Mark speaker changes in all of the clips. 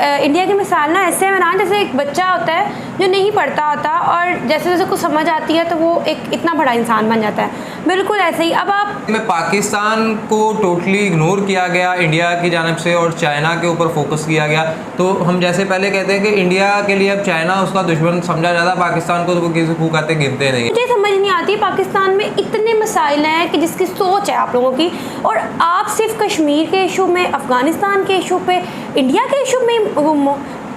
Speaker 1: India की मिसाल ना ऐसे है इमरान, जैसे एक बच्चा होता है जो नहीं पढ़ता होता और जैसे जैसे कुछ समझ आती है तो वो एक इतना बड़ा इंसान बन जाता है। बिल्कुल ऐसे ही अब आप
Speaker 2: में पाकिस्तान को टोटली इग्नोर किया गया इंडिया की जानिब से और चाइना के ऊपर फोकस किया गया। तो हम जैसे पहले कहते हैं कि इंडिया के लिए अब चाइना उसका दुश्मन समझा जाता, पाकिस्तान को तो वो किसी को कहते गिनते नहीं।
Speaker 1: मुझे समझ नहीं आती पाकिस्तान में इतने मसाइल हैं कि जिसकी सोच है आप लोगों की, और आप सिर्फ कश्मीर के इशू में, अफगानिस्तान के इशू पे, इंडिया के इशू में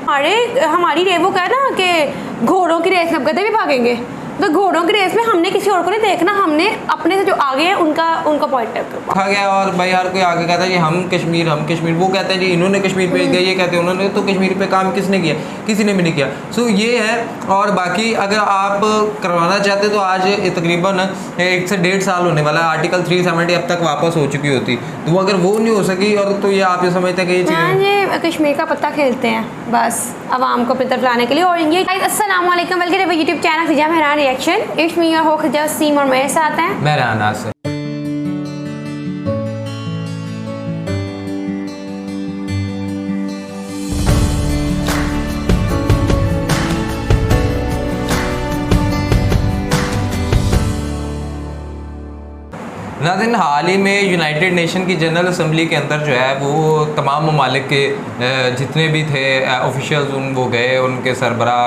Speaker 1: हमारी वो क्या है ना कि घोड़ों की रेस में गधे भी भागेंगे, तो घोड़ों की रेस में हमने किसी और को नहीं देखना, हमने अपने से जो आगे हैं उनका पॉइंट
Speaker 2: रखा गया। और भाई हर कोई आगे कहता है जी हम कश्मीर, वो कहते हैं जी इन्होंने कश्मीर पे दिया, ये कहते हैं उन्होंने, तो कश्मीर पे काम किसने किया? किसी ने भी नहीं किया। सो ये है। और बाकी अगर आप करवाना चाहते तो आज तकरीबन 1 से 1.5 साल होने वाला है, आर्टिकल 370 अब तक वापस हो चुकी होती, तो अगर वो नहीं हो सकी और तो ये आप ये समझते हैं कि ये
Speaker 1: चीज़ें कश्मीर का पत्ता खेलते हैं बस आवाम को अपनी तरफ लाने के लिए। और ये अस्सलाम वालेकुम, welcome to YouTube channel Fiza Mehran reaction. It's me your host Jasim और मेरे साथ हैं
Speaker 2: मेहरान नासिर। नाज़रीन, हाल ही में यूनाइटेड नेशन की जनरल असम्बली के अंदर जो है वो तमाम ममालिक के जितने भी थे ऑफिशियल्स वो गए, उनके सरबरा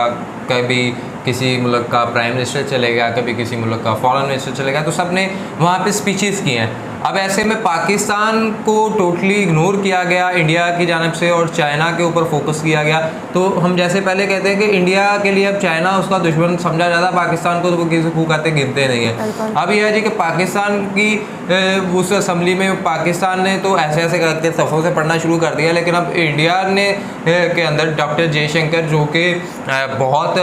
Speaker 2: कभी किसी मुल्क का प्राइम मिनिस्टर चले गया, कभी किसी मुल्क का फॉरेन मिनिस्टर चले गया, तो सब ने वहाँ पे स्पीचेस किए हैं। अब ऐसे में पाकिस्तान को टोटली इग्नोर किया गया इंडिया की जानिब से और चाइना के ऊपर फोकस किया गया। तो हम जैसे पहले कहते हैं कि इंडिया के लिए अब चाइना उसका दुश्मन समझा जाता, पाकिस्तान को तो वो किसी को कहते गिनते नहीं है। अब यह है जी कि पाकिस्तान की उस असम्बली में पाकिस्तान ने तो ऐसे ऐसे करके सफ़ों से पढ़ना शुरू कर दिया, लेकिन अब इंडिया ने के अंदर डॉक्टर जयशंकर जो कि बहुत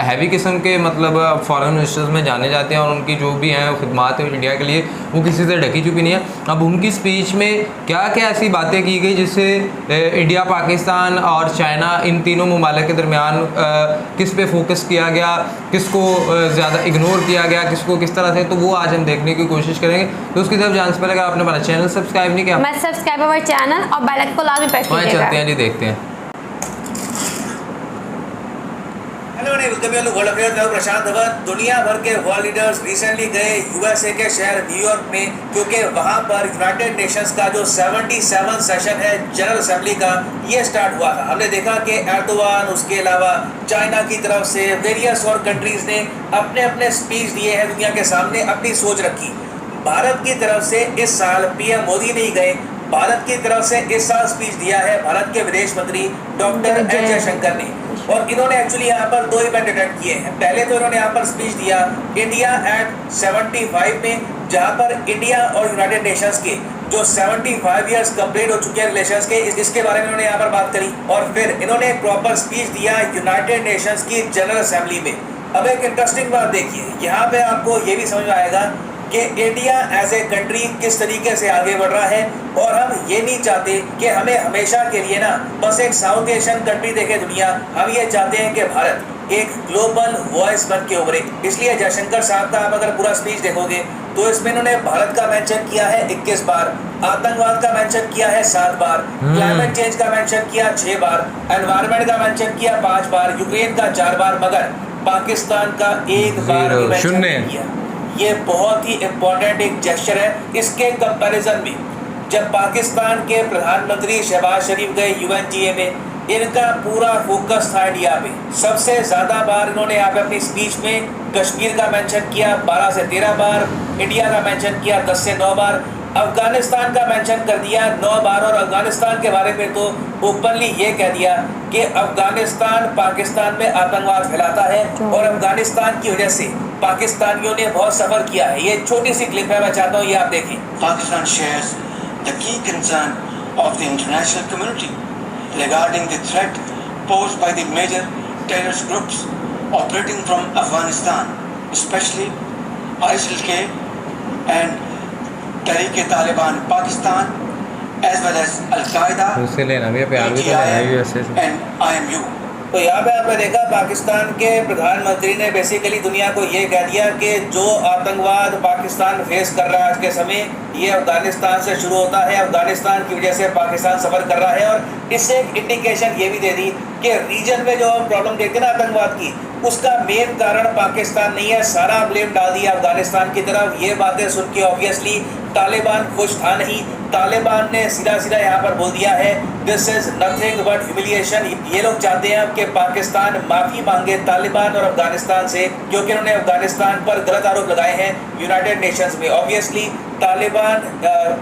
Speaker 2: हैवी किस्म के मतलब फॉरेन मिनिस्टर्स में जाने जाते हैं और उनकी जो भी हैं खिदमात इंडिया के लिए वो किसी से ढकी चुकी नहीं है। अब उनकी स्पीच में क्या क्या ऐसी बातें की गई जिससे इंडिया, पाकिस्तान और चाइना इन तीनों ममालिक के दरमियान किस पे फोकस किया गया, किसको ज़्यादा इग्नोर किया गया, किसको किस तरह से, तो वो आज हम देखने की कोशिश करेंगे। तो उसकी तरफ जाने से पहले अगर आपने हमारा चैनल सब्सक्राइब नहीं किया,
Speaker 1: मैं सब्सक्राइब हमारे चैनल और बेल आइकन को लाजमी प्रेस कीजिएगा।
Speaker 2: चलते हैं जी, देखते हैं।
Speaker 3: प्रशांत धवन, दुनिया भर के वर्ल्ड लीडर्स रिसेंटली गए यूएसए के शहर न्यूयॉर्क में, क्योंकि वहां पर यूनाइटेड नेशंस का जो 77 सेशन है जनरल असेंबली का, ये स्टार्ट हुआ था। हमने देखा कि एर्दोगान, उसके अलावा चाइना की तरफ से वेरियस और कंट्रीज ने अपने अपने स्पीच दिए हैं, दुनिया के सामने अपनी सोच रखी। भारत की तरफ से इस साल पीएम मोदी नहीं गए, भारत की तरफ से इस साल स्पीच दिया है भारत के विदेश मंत्री डॉक्टर एस जयशंकर ने, और इन्होंने एक्चुअली यहाँ पर 2 इवेंट अटेंड किए हैं। पहले तो इन्होंने यहाँ पर स्पीच दिया इंडिया एट 75 में, जहाँ पर इंडिया और यूनाइटेड नेशंस के जो 75 ईयर्स कंप्लीट हो चुके हैं रिलेशंस के, इसके बारे में इन्होंने यहाँ पर बात करी। और फिर इन्होंने एक प्रॉपर स्पीच दिया यूनाइटेड नेशंस की जनरल असेंबली में। अब एक इंटरेस्टिंग बात देखिए, यहाँ पे आपको ये भी समझ में आएगा कि इंडिया एज ए कंट्री किस तरीके से आगे बढ़ रहा है। और हम ये नहीं चाहते कि हमें हमेशा के लिए ना बस एक साउथ एशियन कंट्री देखे दुनिया, हम ये चाहते हैं कि भारत एक ग्लोबल वॉइस बन के उभरे। इसलिए जयशंकर साहब का आप अगर पूरा स्पीच देखोगे तो इसमें इन्होंने भारत का मेंशन किया है 21 बार, आतंकवाद का मेंशन किया है 7 बार, क्लाइमेट चेंज का मेंशन किया 6 बार, एनवायरमेंट का मेंशन किया 5 बार, यूक्रेन का 4 बार, मगर पाकिस्तान का 1 बार भी मेंशन नहीं किया। ये बहुत ही इम्पोर्टेंट एक जेस्चर है। इसके कंपैरिजन में जब पाकिस्तान के प्रधानमंत्री शहबाज शरीफ गए यूएनजीए में, इनका पूरा फोकस था इंडिया पे। सबसे ज़्यादा बार इन्होंने यहाँ पे अपनी स्पीच में कश्मीर का मेंशन किया 12 से 13 बार, इंडिया का मेंशन किया 10 से 9 बार, अफगानिस्तान का मेंशन कर दिया 9 बार, और अफगानिस्तान के बारे में तो ओपनली ये कह दिया कि अफगानिस्तान पाकिस्तान में आतंकवाद फैलाता है और अफगानिस्तान की वजह से पाकिस्तानियों ने बहुत सफर किया है। ये छोटी सी क्लिप है, मैं चाहता हूँ ये आप देखें।
Speaker 4: Pakistan shares the key concern of the international community regarding the threat posed by the major terrorist groups operating from Afghanistan, especially ISIL-K and Tehrik-e-Taliban Pakistan, as well as Al-Qaeda, PTI and IMU.
Speaker 3: तो यहाँ पे आपने देखा पाकिस्तान के प्रधानमंत्री ने basically दुनिया को ये कह दिया कि जो आतंकवाद पाकिस्तान फेस कर रहा है आज के समय, ये अफगानिस्तान से शुरू होता है, अफगानिस्तान की वजह से पाकिस्तान सफ़र कर रहा है। और इससे एक इंडिकेशन ये भी दे दी कि रीजन में जो हम प्रॉब्लम देखते हैं ना आतंकवाद की, उसका मेन कारण पाकिस्तान नहीं है, सारा ब्लेम डाल दिया अफगानिस्तान की तरफ। ये बातें सुन के ऑब्वियसली तालिबान खुश था नहीं। तालिबान ने सीधा सीधा यहाँ पर बोल दिया है this is nothing but humiliation. ये लोग चाहते हैं कि पाकिस्तान माफ़ी मांगे तालिबान और अफगानिस्तान से, क्योंकि उन्होंने अफगानिस्तान पर गलत आरोप लगाए हैं यूनाइटेड नेशंस में। ऑब्वियसली तालिबान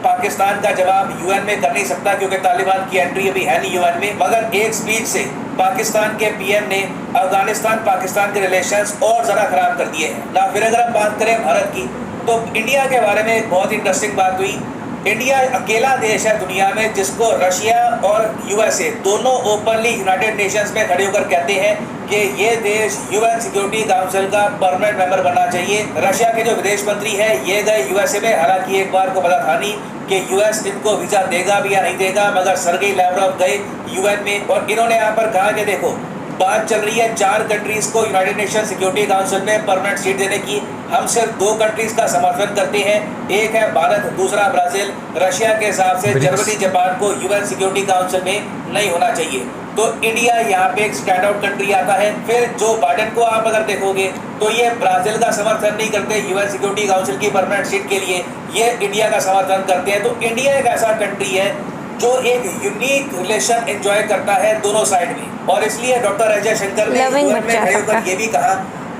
Speaker 3: पाकिस्तान का जवाब यूएन में कर नहीं सकता, क्योंकि तालिबान की एंट्री अभी है नहीं यूएन में। मगर एक स्पीच से पाकिस्तान के पीएम ने अफगानिस्तान पाकिस्तान के रिलेशंस और ज़रा ख़राब कर दिए हैं ना। फिर अगर हम बात करें भारत की, तो इंडिया के बारे में एक बहुत इंटरेस्टिंग बात हुई। इंडिया अकेला देश है दुनिया में जिसको रशिया और यूएसए दोनों ओपनली यूनाइटेड नेशंस में खड़े होकर कहते हैं कि ये देश यूएन सिक्योरिटी काउंसिल का परमानेंट मेंबर बनना चाहिए। रशिया के जो विदेश मंत्री हैं ये गए यूएसए में, हालांकि एक बार को पता था नहीं कि यूएस इनको वीज़ा देगा भी या नहीं देगा, मगर सर्गेई लैवरोव गए यूएन में और इन्होंने यहाँ पर कहा कि देखो बात चल रही है 4 कंट्रीज को यूनाइटेड नेशन सिक्योरिटी काउंसिल में परमानेंट सीट देने की। हम सिर्फ 2 कंट्रीज का समर्थन करते हैं, एक है भारत, दूसरा ब्राज़ील। रशिया के हिसाब से जर्मनी जापान को यूएन सिक्योरिटी काउंसिल में नहीं होना चाहिए। तो इंडिया यहाँ पे एक स्टैंड आउट कंट्री आता है। फिर जो बाइडेन को आप अगर देखोगे तो ये ब्राज़ील का समर्थन नहीं करते यूएन सिक्योरिटी काउंसिल की परमानेंट सीट के लिए, ये इंडिया का समर्थन करते हैं। तो इंडिया एक ऐसा कंट्री है जो एक यूनिक रिलेशन एंजॉय करता है दोनों साइड में। और इसलिए डॉक्टर एस जयशंकर ने यूएन में खड़े होकर ये भी कहा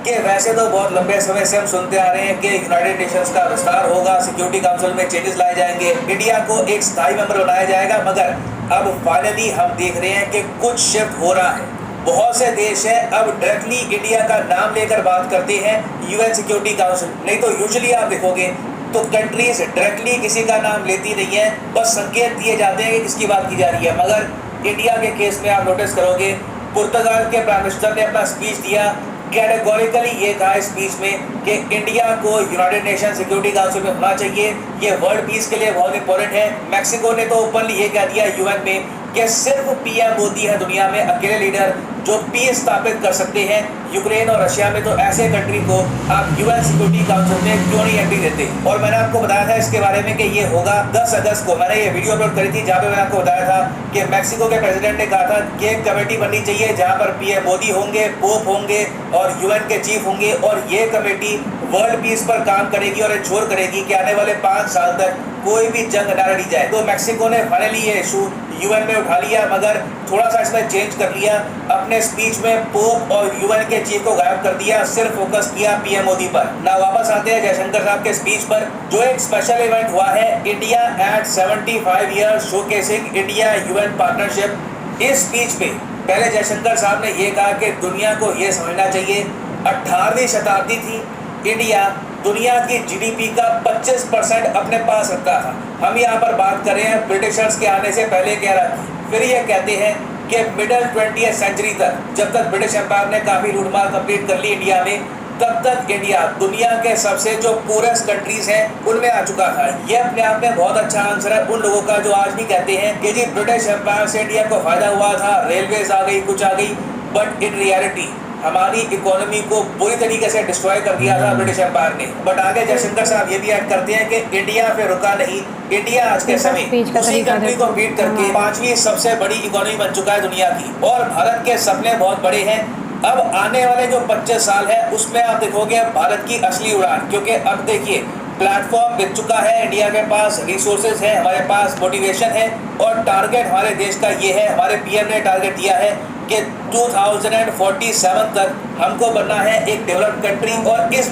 Speaker 3: कि वैसे तो बहुत लंबे समय से हम सुनते आ रहे हैं कि यूनाइटेड नेशंस का विस्तार होगा, सिक्योरिटी काउंसिल में चेंजेस लाए जाएंगे, इंडिया को एक स्थायी मेंबर बनाया जाएगा, मगर अब फाइनली हम देख रहे हैं कि कुछ शिफ्ट हो रहा है। बहुत से देश हैं अब डायरेक्टली इंडिया का नाम लेकर बात करते हैं यूएन सिक्योरिटी काउंसिल। नहीं तो यूजुअली आप देखोगे तो कंट्रीज डायरेक्टली किसी का नाम लेती नहीं है, बस संकेत दिए जाते हैं कि किसकी बात की जा रही है। मगर इंडिया के केस में आप नोटिस करोगे पुर्तगाल के प्राइम मिनिस्टर ने अपना स्पीच दिया, कैटेगोरिकली ये कहा इस स्पीच में कि इंडिया को यूनाइटेड नेशन सिक्योरिटी काउंसिल में होना चाहिए, ये वर्ल्ड पीस के लिए बहुत इंपॉर्टेंट है। मैक्सिको ने तो ओपनली ये कह दिया यूएन में कि सिर्फ पीएम मोदी है दुनिया में अकेले लीडर जो पीस स्थापित कर सकते हैं। यूक्रेन और रशिया में तो ऐसे कंट्री को आप यूएन सिक्योरिटी काउंसिल में क्यों नहीं एंट्री देते। और मैंने आपको बताया था इसके बारे में कि ये होगा 10 अगस्त को। मैंने ये वीडियो अपलोड करी थी जहाँ पे मैंने आपको बताया था कि मैक्सिको के प्रेसिडेंट ने कहा था कि एक कमेटी बननी चाहिए जहाँ पर पीएम मोदी होंगे, पोप होंगे और यूएन के चीफ होंगे, और ये कमेटी वर्ल्ड पीस पर काम करेगी और इंश्योर करेगी कि आने वाले 5 साल तक कोई भी जंग ना लड़ी जाए। तो मैक्सिको ने फाइनली ये इशू यूएन में उठा लिया, मगर थोड़ा सा इसमें चेंज कर लिया। अपने स्पीच में पोप और यूएन के चीफ को गायब कर दिया, सिर्फ फोकस किया पीएम मोदी पर। ना वापस आते हैं जयशंकर साहब के स्पीच पर, जो एक स्पेशल इवेंट हुआ है India at 75 years showcasing India UN partnership. इस स्पीच पे पहले जयशंकर साहब ने ये कहा कि दुनिया को ये समझना चाहिए 18वीं शताब्दी थी, इंडिया दुनिया की जीडीपी का 25% अपने पास रखता था। हम यहाँ पर बात कर रहे हैं ब्रिटिशर्स के आने से पहले कह रहा था। फिर ये कहते हैं कि मिडल 20वीं सेंचुरी तक, जब तक ब्रिटिश एम्पायर ने काफ़ी लूटमार कंप्लीट कर ली इंडिया में, तब तक इंडिया दुनिया के सबसे जो पूरेस्ट कंट्रीज हैं उनमें आ चुका था। ये अपने आप में बहुत अच्छा आंसर है उन लोगों का जो आज भी कहते हैं कि जी ब्रिटिश एम्पायर से इंडिया को फायदा हुआ था, रेलवेज आ गई, कुछ आ गई, बट इन रियलिटी हमारी इकोनॉमी को बुरी तरीके से डिस्ट्रॉय कर दिया था ब्रिटिश एम्पायर ने। बट आगे जयशंकर साहब ये भी ऐड करते हैं कि इंडिया पे रुका नहीं, इंडिया आज के समय उसी कंट्री को बीट करके 5वीं सबसे बड़ी इकोनॉमी बन चुका है दुनिया की, और भारत के सपने बहुत बड़े हैं। अब आने वाले जो 25 साल है उसमें आप देखोगे भारत की असली उड़ान, क्योंकि अब देखिए प्लेटफॉर्म बिक चुका है, इंडिया के पास रिसोर्सेज है, हमारे पास मोटिवेशन है, और टारगेट हमारे देश का ये है, हमारे पीएम ने टारगेट दिया है कि 2047 तक हमको बनना है एक डेवलप्ड कंट्री। और इस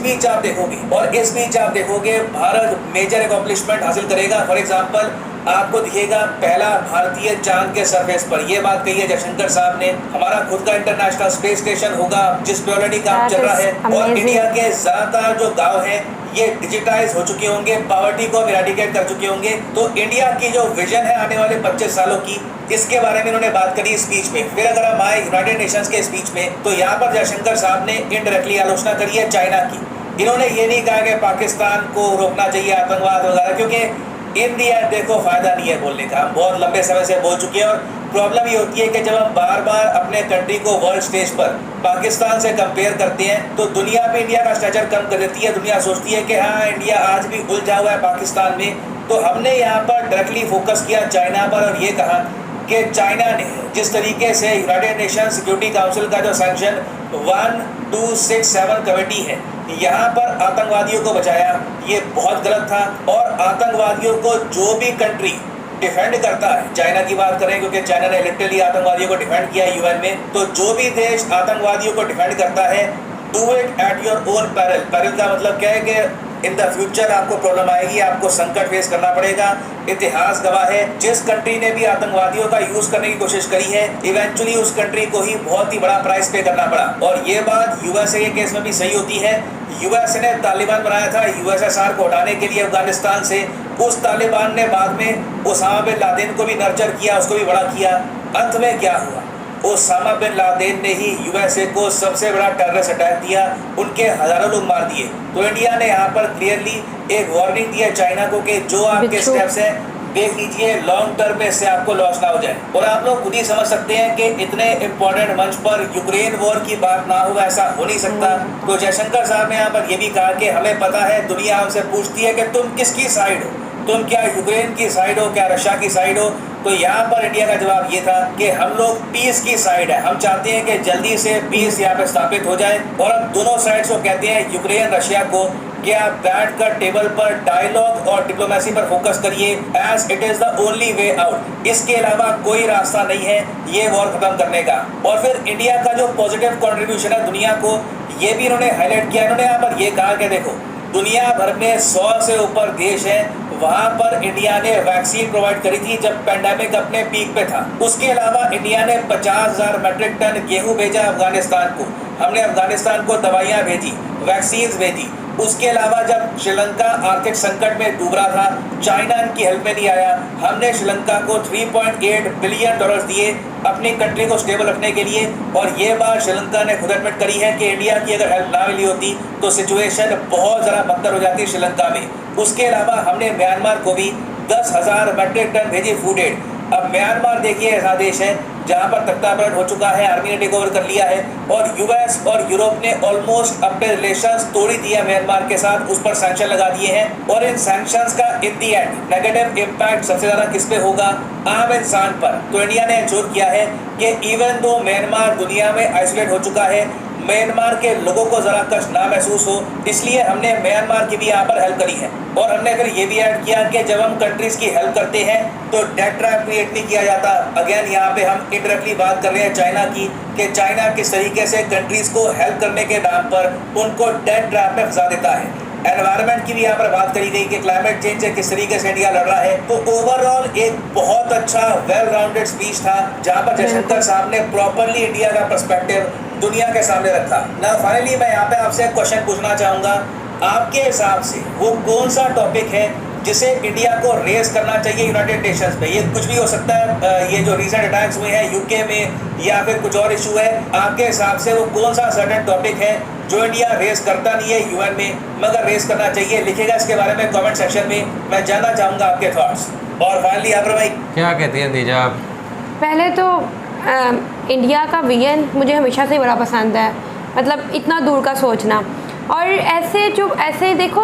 Speaker 3: बीच आप देखोगे भारत मेजर अकॉम्प्लिशमेंट हासिल करेगा। फॉर एग्जांपल आपको दिखेगा पहला भारतीय चांद के सरफेस पर, यह बात कही है जयशंकर साहब ने। हमारा खुद का इंटरनेशनल स्पेस स्टेशन होगा जिस पे ऑलरेडी काम चल रहा है, और इंडिया के ज्यादातर जो गाँव हैं ये डिजिटाइज हो चुके होंगे, पॉवर्टी को इरेडिकेट कर चुके होंगे। तो इंडिया की जो विजन है आने वाले 25 सालों की, इसके बारे में इन्होंने बात करी स्पीच में। फिर अगर हम आए यूनाइटेड नेशंस के स्पीच में, तो यहाँ पर जयशंकर साहब ने इनडायरेक्टली आलोचना करी है चाइना की। इन्होंने ये नहीं कहा कि पाकिस्तान को रोकना चाहिए आतंकवाद वगैरह, क्योंकि इन दी एंड देखो फायदा नहीं है बोलने का। हम बहुत लंबे समय से बोल चुके हैं और प्रॉब्लम ये होती है कि जब हम बार बार अपने कंट्री को वर्ल्ड स्टेज पर पाकिस्तान से कंपेयर करते हैं तो दुनिया भी इंडिया का स्टैचर कम कर देती है। दुनिया सोचती है कि हाँ, इंडिया आज भी उलझा हुआ है पाकिस्तान में। तो हमने यहाँ पर डायरेक्टली फोकस किया चाइना पर और ये कहा कि चाइना ने जिस तरीके से यूनाइटेड नेशन सिक्योरिटी काउंसिल का जो सैंक्शन 1267 कमेटी है यहाँ पर आतंकवादियों को बचाया, ये बहुत गलत था। और आतंकवादियों को जो भी कंट्री डिफेंड करता है, चाइना की बात करें क्योंकि चाइना ने लिटरली आतंकवादियों को डिफेंड किया यूएन में, तो जो भी देश आतंकवादियों को डिफेंड करता है do it at your own parallel. Parallel का मतलब क्या है कि इन द फ्यूचर आपको प्रॉब्लम आएगी, आपको संकट फेस करना पड़ेगा। इतिहास गवाह है, जिस कंट्री ने भी आतंकवादियों का यूज करने की कोशिश करी है इवेंचुअली उस कंट्री को ही बहुत ही बड़ा प्राइस पे करना पड़ा। और ये बात यूएसए के केस में भी सही होती है। यूएसए ने तालिबान बनाया था यूएसएसआर को हटाने के लिए अफगानिस्तान से। उस तालिबान ने बाद में ओसामा बिन लादेन को भी नर्चर किया, उसको भी बड़ा किया। अंत में क्या हुआ? ओसामा बिन लादेन ने ही यूएसए को सबसे बड़ा टेररिस्ट अटैक दिया, उनके हजारों लोग मार दिए। तो इंडिया ने यहाँ पर क्लियरली एक वार्निंग दिया चाइना को कि जो आपके स्टेप्स हैं देख लीजिए, लॉन्ग टर्म में इससे आपको लॉस ना हो जाए। और आप लोग खुद ही समझ सकते हैं कि इतने इंपॉर्टेंट मंच पर यूक्रेन वॉर की बात ना हो, ऐसा हो नहीं सकता। तो जयशंकर साहब ने यहाँ पर यह भी कहा कि हमें पता है, दुनिया हमसे पूछती है कि तुम किसकी साइड हो, तुम क्या यूक्रेन की साइड हो, क्या रशिया की साइड हो। तो यहाँ पर इंडिया का जवाब ये था कि हम लोग पीस की साइड है, हम चाहते हैं कि जल्दी से पीस यहाँ पे स्थापित हो जाए। और हम दोनों साइड्स को कहते हैं, यूक्रेन रशिया को, कि आप बैठकर टेबल पर डायलॉग और डिप्लोमेसी पर फोकस करिए, as it is the only way out. इसके अलावा कोई रास्ता नहीं है ये वॉर खत्म करने का। और फिर इंडिया का जो पॉजिटिव कंट्रीब्यूशन है दुनिया को, ये भी इन्होंने हाईलाइट किया। इन्होंने यहाँ पर ये कहा कि देखो, दुनिया भर में 100 से ऊपर देश हैं, वहाँ पर इंडिया ने वैक्सीन प्रोवाइड करी थी जब पैंडेमिक अपने पीक पे था। उसके अलावा इंडिया ने 50,000 मेट्रिक टन गेहूं भेजा अफगानिस्तान को। हमने अफगानिस्तान को दवाइयाँ भेजी, वैक्सीन भेजी। उसके अलावा जब श्रीलंका आर्थिक संकट में डूब रहा था, चाइना इनकी हेल्प में नहीं आया। हमने श्रीलंका को $3.8 बिलियन दिए अपनी कंट्री को स्टेबल रखने के लिए। और ये बात श्रीलंका ने खुद एडमिट करी है कि इंडिया की अगर हेल्प ना मिली होती तो सिचुएशन बहुत ज़्यादा बदतर हो जाती श्रीलंका में। उसके अलावा हमने म्यांमार को भी 10,000 मेट्रिक टन भेजी फूड एड। अब म्यांमार देखिए ऐसा देश है जहाँ पर तख्तापलट हो चुका है, आर्मी ने टेक ओवर कर लिया है और यूएस और यूरोप ने ऑलमोस्ट अपने रिलेशंस तोड़ ही दिया म्यांमार के साथ, उस पर सैंक्शन लगा दिए हैं। और इन सैंक्शंस का इन दी एंड नेगेटिव इम्पैक्ट सबसे ज़्यादा किस पे होगा? आम इंसान पर। तो इंडिया ने इंश्योर किया है कि इवन दो म्यांमार दुनिया में आइसोलेट हो चुका है, म्यांमार के लोगों को ज़रा कष्ट ना महसूस हो, इसलिए हमने म्यांमार की भी यहाँ पर हेल्प करी है। और हमने फिर ये भी ऐड किया कि जब हम कंट्रीज़ की हेल्प करते हैं तो डेट ट्रैप क्रिएट नहीं किया जाता। अगेन यहाँ पे हम इंडायरेक्टली बात कर रहे हैं चाइना की, कि चाइना किस तरीके से कंट्रीज़ को हेल्प करने के नाम पर उनको डेट ट्रैप में फंसा देता है। एनवायरनमेंट की भी यहाँ पर बात करी गई कि क्लाइमेट चेंज से किस तरीके से इंडिया लड़ रहा है। तो ओवरऑल एक बहुत अच्छा वेल राउंडेड स्पीच था जहाँ पर जयशंकर साहब ने प्रॉपरली इंडिया का पर्सपेक्टिव दुनिया के सामने रखा। ना फाइनली मैं यहाँ पे आपसे एक क्वेश्चन पूछना चाहूँगा, आपके हिसाब से वो कौन सा टॉपिक है जिसे इंडिया को रेस करना चाहिए यूनाइटेड नेशंस पे? ये कुछ भी हो सकता है, ये जो रिसेंट अटैक्स हुए हैं यूके में या फिर कुछ और इशू है, आपके हिसाब से वो कौन सा सर्टेन टॉपिक है जो इंडिया रेस करता नहीं है यूएन में मगर रेस करना चाहिए? लिखिएगा इसके बारे में कमेंट सेक्शन में, मैं जानना चाहूँगा आपके थॉट्स। और फाइनली अबर भाई
Speaker 2: क्या कहती हैं दीजा आप?
Speaker 1: पहले तो इंडिया का विजन मुझे हमेशा से बड़ा पसंद है, मतलब इतना दूर का सोचना। और ऐसे देखो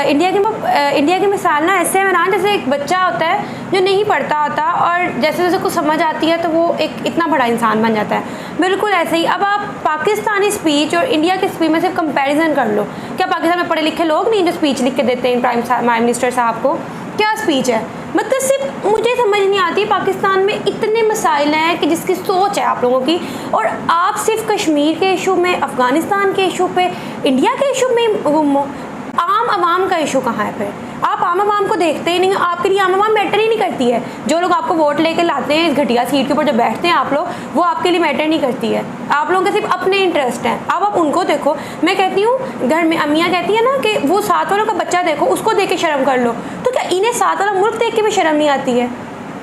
Speaker 1: इंडिया की मिसाल ना ऐसे है ना, जैसे एक बच्चा होता है जो नहीं पढ़ता होता और जैसे जैसे कुछ समझ आती है तो वो एक इतना बड़ा इंसान बन जाता है। बिल्कुल ऐसे ही अब आप पाकिस्तानी स्पीच और इंडिया की स्पीच में सिर्फ कंपैरिजन कर लो। क्या पाकिस्तान में पढ़े लिखे लोग नहीं जो स्पीच लिख के देते हैं प्राइम मिनिस्टर साहब को? क्या स्पीच है? मतलब सिर्फ मुझे समझ नहीं आती, पाकिस्तान में इतने मसाइल हैं कि जिसकी सोच है आप लोगों की, और आप सिर्फ कश्मीर के इशू में, अफ़गानिस्तान के इशू पे, इंडिया के इशू में गुम हो। आम आवाम का इशू कहाँ है? फिर आप आम आवाम को देखते ही नहीं, आपके लिए आम आवाम मैटर ही नहीं करती है। जो लोग आपको वोट लेके लाते हैं इस घटिया सीट के ऊपर जो बैठते हैं आप लोग, वो आपके लिए मैटर नहीं करती है। आप लोगों के सिर्फ अपने इंटरेस्ट हैं। अब आप उनको देखो। मैं कहती हूँ घर में अम्मियाँ कहती हैं ना कि वो साथ वालों का बच्चा देखो, उसको देख के शर्म कर लो, तो क्या इन्हें साथ वाला मुल्क देख के भी शर्म नहीं आती है?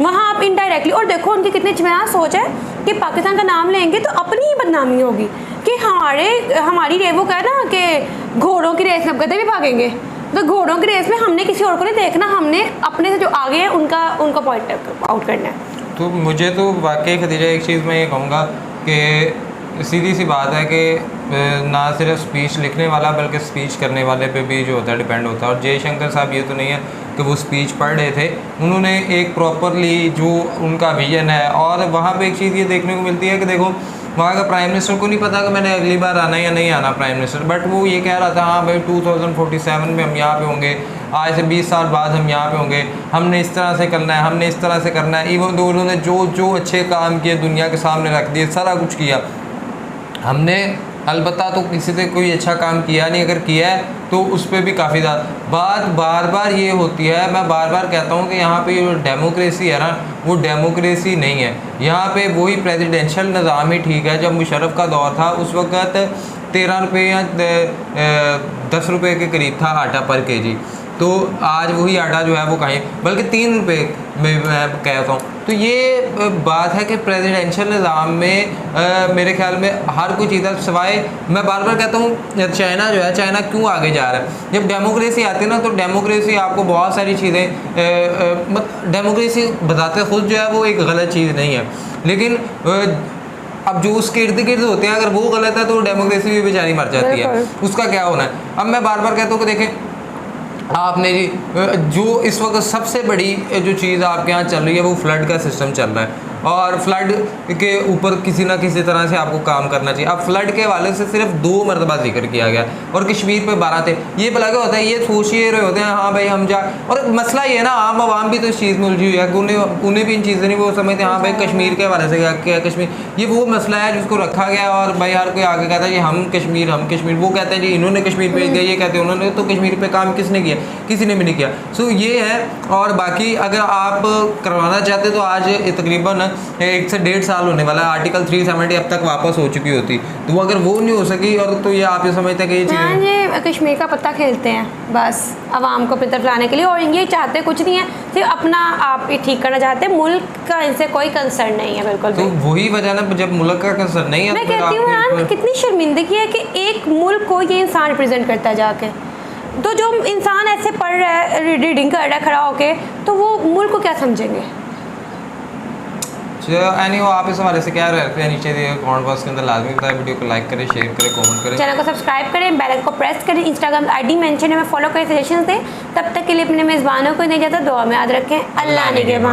Speaker 1: वहाँ आप इनडायरेक्टली, और देखो उनकी कितनी इत्मीनान सोच है कि पाकिस्तान का नाम लेंगे तो अपनी ही बदनामी होगी कि हमारी वो कहे ना कि घोड़ों की रेस में गधे भी भागेंगे, तो घोड़ों की रेस में हमने किसी और को नहीं देखना, हमने अपने से जो आगे हैं उनका पॉइंट आउट करना है।
Speaker 2: तो मुझे तो वाकई खदीजा एक चीज़ मैं ये कहूँगा कि सीधी सी बात है कि ना सिर्फ स्पीच लिखने वाला बल्कि स्पीच करने वाले पे भी जो होता है डिपेंड होता है। और जयशंकर साहब ये तो नहीं है कि वो स्पीच पढ़ रहे थे, उन्होंने एक प्रॉपरली जो उनका विजन है, और वहाँ पे एक चीज़ ये देखने को मिलती है कि देखो वहाँ का प्राइम मिनिस्टर को नहीं पता कि मैंने अगली बार आना या नहीं आना प्राइम मिनिस्टर, बट वो ये कह रहा था हाँ भाई 2047 में हम यहाँ पे होंगे, आज से 20 साल बाद हम यहाँ पे होंगे, हमने इस तरह से करना है, हमने इस तरह से करना है। इवन तो उन्होंने जो जो अच्छे काम किए दुनिया के सामने रख दिए, सारा कुछ किया। हमने अलबत्ता तो किसी से कोई अच्छा काम किया नहीं, अगर किया है तो उस पर भी काफ़ी ज़्यादा बात बार बार ये होती है। मैं बार बार कहता हूँ कि यहाँ पे जो डेमोक्रेसी है ना, वो डेमोक्रेसी नहीं है। यहाँ पे वही प्रेसिडेंशियल निज़ाम ही ठीक है। जब मुशर्रफ का दौर था उस वक़्त 13 रुपये या 10 रुपये के करीब था आटा पर केजी, तो आज वही आटा जो है वो कहीं बल्कि 3 रुपये में मैं कहता हूँ। तो ये बात है कि प्रेसिडेंशियल निज़ाम में मेरे ख्याल में हर कोई चीज़ है, सिवाय मैं बार बार कहता हूँ चाइना जो है, चाइना क्यों आगे जा रहा है। जब डेमोक्रेसी आती है ना, तो डेमोक्रेसी आपको बहुत सारी चीज़ें डेमोक्रेसी बताते खुद जो है वो एक गलत चीज़ नहीं है, लेकिन अब जो उसके इर्द गिर्द होते हैं अगर वो गलत है तो डेमोक्रेसी भी बेचारी मर जाती है, उसका क्या होना है। अब मैं बार बार कहता हूँ कि देखें आपने जी जो इस वक्त सबसे बड़ी जो चीज़ आपके यहाँ चल रही है वो फ्लड का सिस्टम चल रहा है, और फ्लड के ऊपर किसी ना किसी तरह से आपको काम करना चाहिए। अब फ्लड के वाले से सिर्फ 2 मरतबा जिक्र किया गया और कश्मीर पे 12 थे। ये भला क्या होता है, ये सोच ही रहे होते हैं हाँ भाई हम जा, और मसला ये है ना आम आवाम भी तो इस चीज़ में उलझी हुई है कि उन्हें भी इन चीज़ें नहीं, वो समझते हाँ भाई कश्मीर के हवाले से क्या कश्मीर, ये वो मसला है जिसको रखा गया। और भाई हर कोई आगे कहता है जी हम कश्मीर, वो कहते हैं जी इन्होंने कश्मीर भेज दिया, ये कहते हैं उन्होंने, तो कश्मीर पर काम किसने किया, किसी ने भी नहीं किया। सो ये है। और बाकी अगर आप करवाना चाहते तो आज तकरीबन 1 से 1.5 साल होने वाला है। आर्टिकल 370 अब तक वापस हो चुकी होती, तो वो अगर वो नहीं हो सकी, और तो ये आप ये समझते हैं कि ये चीज़ें
Speaker 1: ये कश्मीर का पत्ता खेलते हैं बस आवाम को अपनी तरफ लाने के लिए, और ये चाहते कुछ नहीं है, सिर्फ अपना आप ये ठीक करना चाहते हैं। मुल्क का इनसे कोई कंसर्न नहीं है बिल्कुल।
Speaker 2: तो वही वजह ना, जब मुल्क का कंसर्न नहीं है
Speaker 1: मैं कहती हूँ यार कितनी शर्मिंदगी है कि एक मुल्क को ये इंसान रिप्रेजेंट करता है जाके, तो जो इंसान ऐसे पढ़ रहा है, रीडिंग कर रहा है खड़ा होके, तो वो मुल्क को क्या समझेंगे।
Speaker 2: आप इस हवाले से क्या रहते हैं नीचे दिए कमेंट बॉक्स के अंदर लाजमी बताएं। वीडियो को लाइक करें, शेयर करें, कमेंट करें,
Speaker 1: चैनल को सब्सक्राइब करें, बेल आइकन को प्रेस करें, इंस्टाग्राम आईडी मेंशन है, फॉलो करें, सजेशन दें। तब तक के लिए अपने मेज़बानों को नहीं जाता, दुआ में याद रखें। अल्लाह निगहबान।